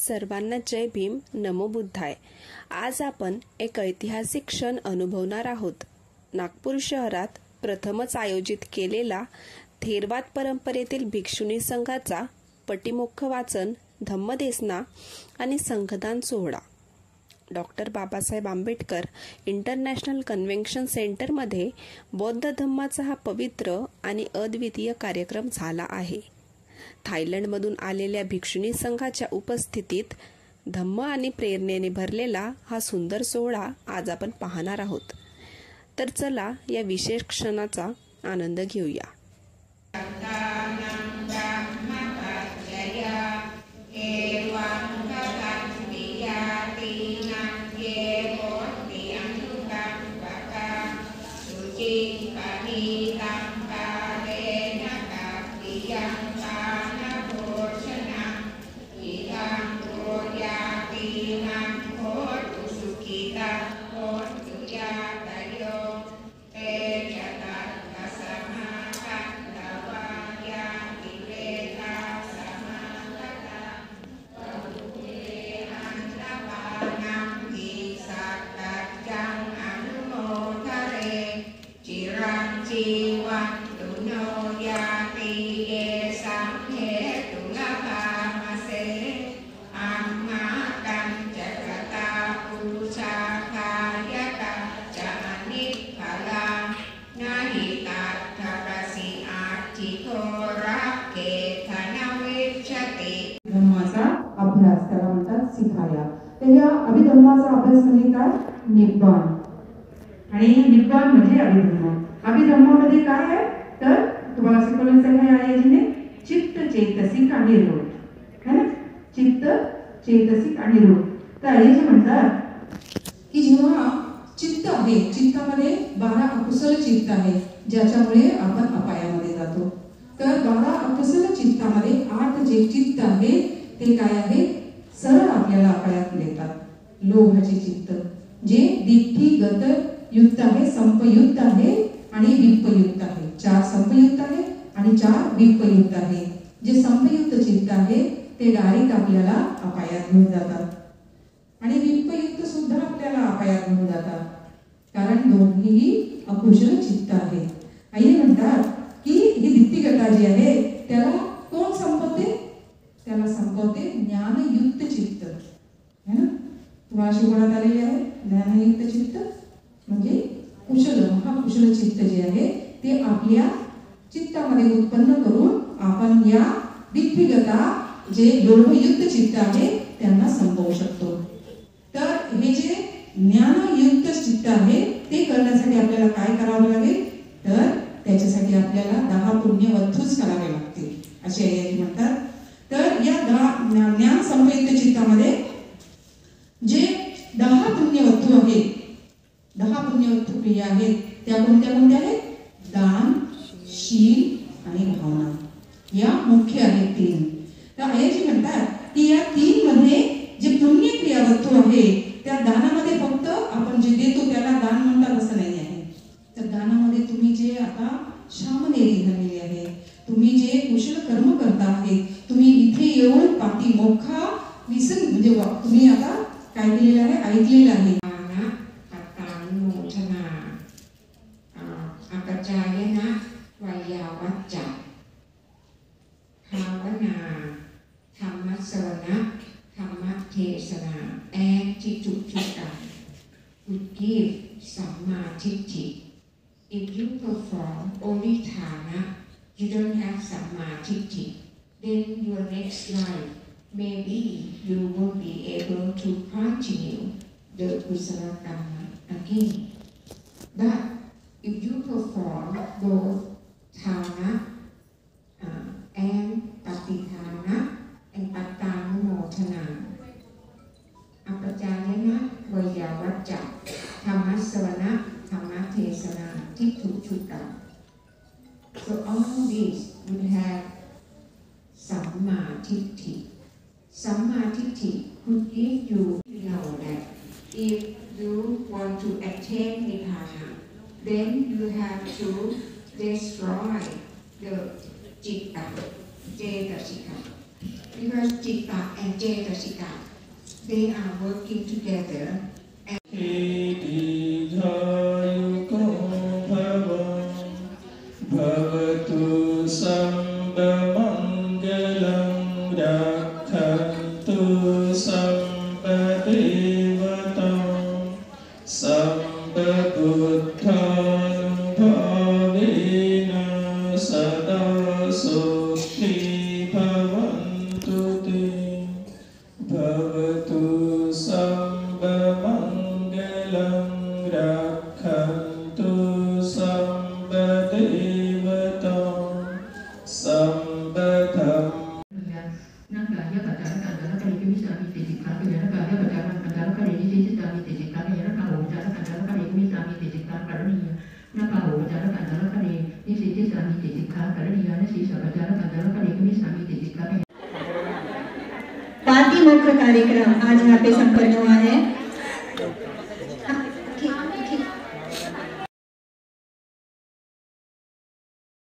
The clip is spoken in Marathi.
सर्वांना जय भीम, नमो बुद्धाय। आज आपण एक ऐतिहासिक क्षण अनुभवणार आहोत। नागपूर शहरात प्रथमच आयोजित केलेला थेरवाद परंपरेतील भिक्षुणी संघाचा पटीमुख्य वाचन, धम्मदेसना आणि संघदान सोहळा doctor Babasaheb Ambedkar international convention सेंटरमध्ये बौद्ध धम्माचा हा पवित्र आणि अद्वितीय कार्यक्रम झाला आहे। थायलंडमधून आलेल्या भिक्षुणी संघाच्या उपस्थितीत धम्म आणि प्रेरणेने भरलेला हा सुंदर सोहळा आज आपण पाहणार आहोत। तर चला या विशेष क्षणाचा आनंद घेऊया। धम्माचा अभ्यास त्याला म्हणतात सिखाया। तर या अभिधम्माचा अभ्यास म्हणजे काय? निब्बाण। आणि निब्बाण म्हणजे अभिधम्म। अभिधम्मामध्ये काय आहे तर तुम्हाला शिकवलं आहे आयाजीने चित्त, चैतसिक आणि रूप है ना। चित्त, चैतसिक आणि रूप। तर आयाजी म्हणतात की जेव्हा चित्त आहे, चित्तामध्ये 12 अकुशल चित्त आहे ज्याच्यामुळे आपण अपायामध्ये जातो। तर 12 अकुशल चित्तामध्ये 8 जे चित्त आहे ते काय आहे? सरळ आपल्याला अपायात नेतात। लोभाचे चित्त जे दिठ्ठीगत युक्त आहे, संपयुक्त आहे आणि विपयुक्त आहे। 4 संपयुक्त आहे आणि 4 विपयुक्त आहे। जे संपयुक्त चित्त आहे ते डायरेक्ट आपल्याला अपायात घेऊन जातात आणि विपयुक्त सुद्धा आपल्याला अपायात घेऊन जातात, कारण दोन्हीही अकुशल चित्त आहे। आई म्हणतात की ही दिठ्ठीगता जी आहे त्याला कोण संपवते? त्याला संपवते ज्ञानयुक्त चित्त है ना। तुम्हाला शिकवण्यात आलेले आहे ज्ञानयुक्त चित्त म्हणजे कुशल, महाकुशल चित्त जे आहे ते आपल्या चित्तामध्ये उत्पन्न करून आपण या दिठ्ठीगता जे लोभयुक्त चित्त आहे त्यांना संपवू शकतो। तर हे जे ज्ञानयुक्त चित्त आहे ते करण्यासाठी आपल्याला काय करावं लागेल तर त्याच्यासाठी आपल्याला 10 पुण्यवत्तूच करावे लागतील असे आयाजी म्हणतात। तर या ज्ञान संपयुक्त चित्तामध्ये जे 10 पुण्यवत्तू आहेत, 10 पुण्यवत्तू क्रिया आहेत त्या कोणत्या कोणत्या आहेत? दान, शील आणि भावना या मुख्य आहेत 3। तर आयाजी म्हणतात की या 3 मध्ये जे पुण्य क्रियावत्तू आहे त्या दानामध्ये फक्त आपण जे देतो त्याला दान म्हणतात असं नाही आहे। तर दानामध्ये तुम्ही जे आता शामनेरी झालेली आहे, तुम्ही जे कुशल कर्म करता आहे, तुम्ही इथे येऊन पाठी मोखा विसन म्हणजे तुम्ही आता काय केलेलं आहे? ऐकलेलं आहे। If you perform only Thana, you don't have Sammaditthi, then your next life, maybe you won't be able to continue the Kusala Karma again. But if you perform both Thana and Patithana and Pattanumotana, Apajayana Vayavajja, Dhammasavana, Dhammatesana, Tittuchuta. So all these would have Sammaditthi. Sammaditthi could give you know that if you want to attain Nibbana, then you have to destroy the Citta, Cetasika. because Chitta and Cetasika, they are working together. Bhavatu Sambhamangalam Rakhantu Sambhadevatam Sambhabuddhanubhavena Sada Sukhi Bhavantu Te Bhavatu Sambhamangalam Rakhantu Sambhadevatam Sambhadam पाति मोक्ष कार्यक्रम आज यहाँ पे संपन्न हुआ है।